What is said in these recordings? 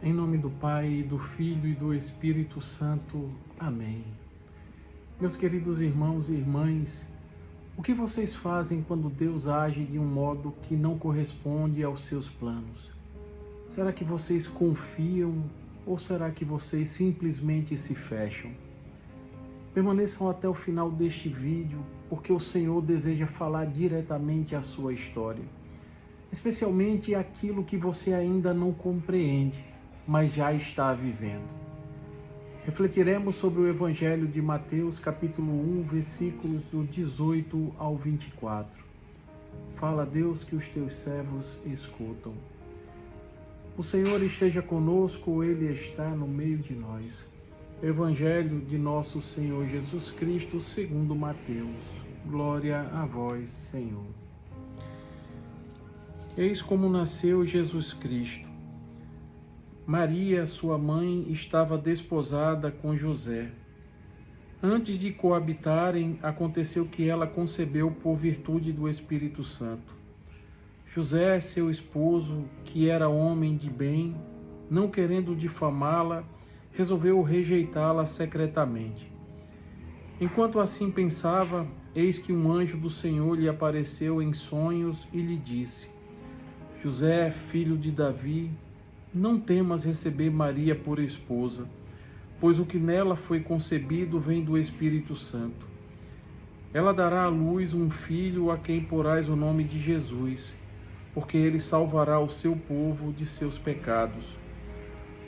Em nome do Pai, do Filho e do Espírito Santo. Amém. Meus queridos irmãos e irmãs, o que vocês fazem quando Deus age de um modo que não corresponde aos seus planos? Será que vocês confiam ou será que vocês simplesmente se fecham? Permaneçam até o final deste vídeo, porque o Senhor deseja falar diretamente à sua história, especialmente aquilo que você ainda não compreende, mas já está vivendo. Refletiremos sobre o Evangelho de Mateus, capítulo 1, versículos do 18 ao 24. Fala, Deus, que os teus servos escutam. O Senhor esteja conosco, Ele está no meio de nós. Evangelho de nosso Senhor Jesus Cristo, segundo Mateus. Glória a vós, Senhor. Eis como nasceu Jesus Cristo. Maria, sua mãe, estava desposada com José. Antes de coabitarem, aconteceu que ela concebeu por virtude do Espírito Santo. José, seu esposo, que era homem de bem, não querendo difamá-la, resolveu rejeitá-la secretamente. Enquanto assim pensava, eis que um anjo do Senhor lhe apareceu em sonhos e lhe disse: José, filho de Davi, não temas receber Maria por esposa, pois o que nela foi concebido vem do Espírito Santo. Ela dará à luz um filho a quem porás o nome de Jesus, porque ele salvará o seu povo de seus pecados.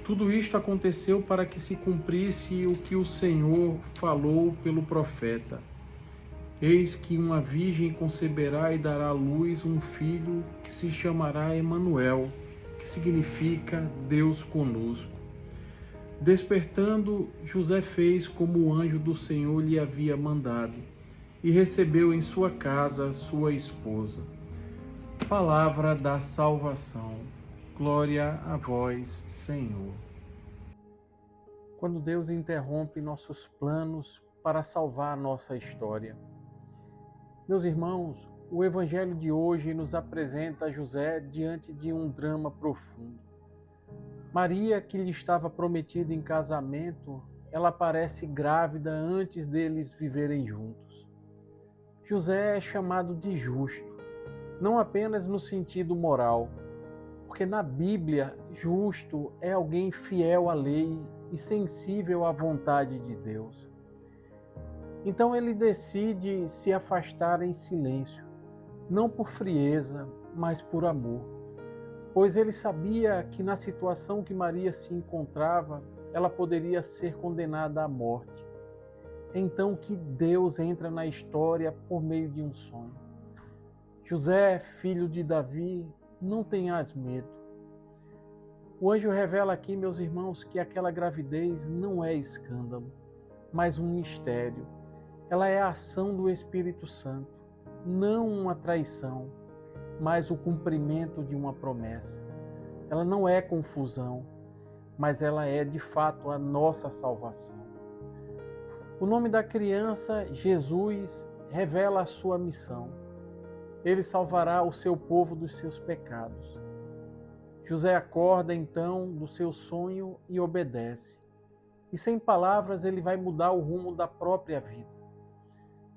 Tudo isto aconteceu para que se cumprisse o que o Senhor falou pelo profeta. Eis que uma virgem conceberá e dará à luz um filho que se chamará Emanuel, que significa Deus conosco. Despertando, José fez como o anjo do Senhor lhe havia mandado e recebeu em sua casa sua esposa. Palavra da salvação. Glória a vós, Senhor. Quando Deus interrompe nossos planos para salvar a nossa história. Meus irmãos, o Evangelho de hoje nos apresenta José diante de um drama profundo. Maria, que lhe estava prometida em casamento, ela parece grávida antes deles viverem juntos. José é chamado de justo, não apenas no sentido moral, porque na Bíblia, justo é alguém fiel à lei e sensível à vontade de Deus. Então ele decide se afastar em silêncio, não por frieza, mas por amor, pois ele sabia que na situação que Maria se encontrava, ela poderia ser condenada à morte. Então que Deus entra na história por meio de um sonho. José, filho de Davi, não tenhas medo. O anjo revela aqui, meus irmãos, que aquela gravidez não é escândalo, mas um mistério. Ela é a ação do Espírito Santo, não uma traição, mas o cumprimento de uma promessa. Ela não é confusão, mas ela é de fato a nossa salvação. O nome da criança, Jesus, revela a sua missão. Ele salvará o seu povo dos seus pecados. José acorda então do seu sonho e obedece. E sem palavras ele vai mudar o rumo da própria vida.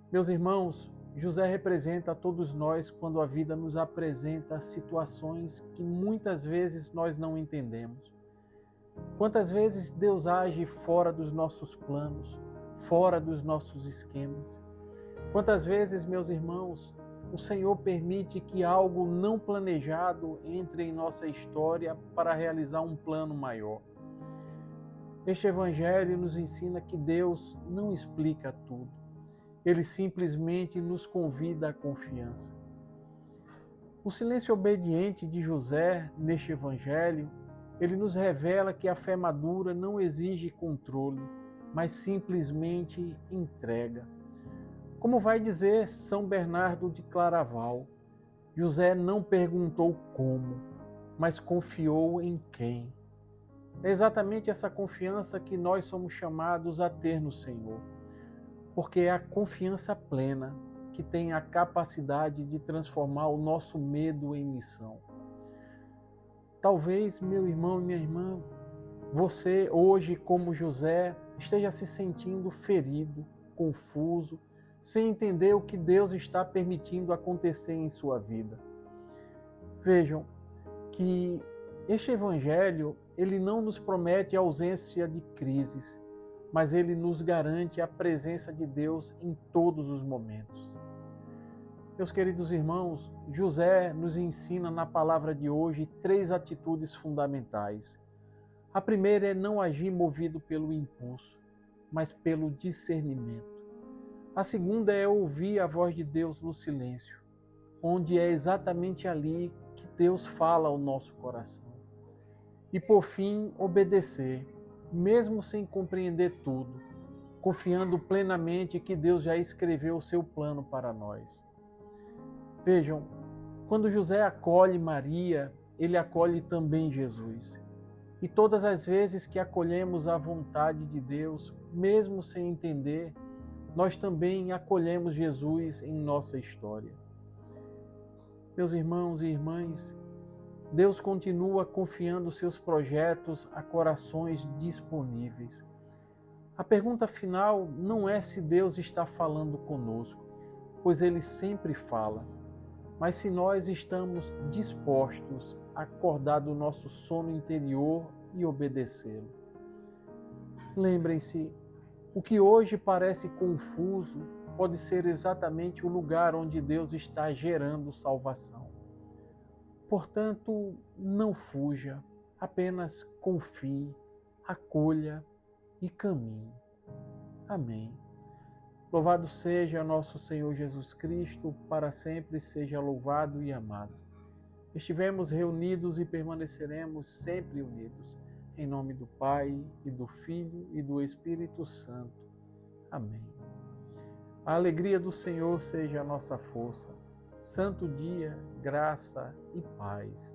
Meus irmãos, José representa a todos nós quando a vida nos apresenta situações que muitas vezes nós não entendemos. Quantas vezes Deus age fora dos nossos planos, fora dos nossos esquemas. Quantas vezes, meus irmãos, o Senhor permite que algo não planejado entre em nossa história para realizar um plano maior. Este Evangelho nos ensina que Deus não explica tudo. Ele simplesmente nos convida à confiança. O silêncio obediente de José neste Evangelho, ele nos revela que a fé madura não exige controle, mas simplesmente entrega. Como vai dizer São Bernardo de Claraval, José não perguntou como, mas confiou em quem. É exatamente essa confiança que nós somos chamados a ter no Senhor. Porque é a confiança plena que tem a capacidade de transformar o nosso medo em missão. Talvez, meu irmão e minha irmã, você hoje, como José, esteja se sentindo ferido, confuso, sem entender o que Deus está permitindo acontecer em sua vida. Vejam que este evangelho, ele não nos promete a ausência de crises, mas ele nos garante a presença de Deus em todos os momentos. Meus queridos irmãos, José nos ensina na palavra de hoje 3 atitudes fundamentais. A primeira é não agir movido pelo impulso, mas pelo discernimento. A segunda é ouvir a voz de Deus no silêncio, onde é exatamente ali que Deus fala ao nosso coração. E por fim, obedecer, mesmo sem compreender tudo, confiando plenamente que Deus já escreveu o seu plano para nós. Vejam, quando José acolhe Maria, ele acolhe também Jesus. E todas as vezes que acolhemos a vontade de Deus, mesmo sem entender, nós também acolhemos Jesus em nossa história. Meus irmãos e irmãs, Deus continua confiando seus projetos a corações disponíveis. A pergunta final não é se Deus está falando conosco, pois Ele sempre fala, mas se nós estamos dispostos a acordar do nosso sono interior e obedecê-lo. Lembrem-se, o que hoje parece confuso pode ser exatamente o lugar onde Deus está gerando salvação. Portanto, não fuja, apenas confie, acolha e caminhe. Amém. Louvado seja nosso Senhor Jesus Cristo, para sempre seja louvado e amado. Estivemos reunidos e permaneceremos sempre unidos. Em nome do Pai, e do Filho, e do Espírito Santo. Amém. A alegria do Senhor seja a nossa força. Santo dia, graça e paz.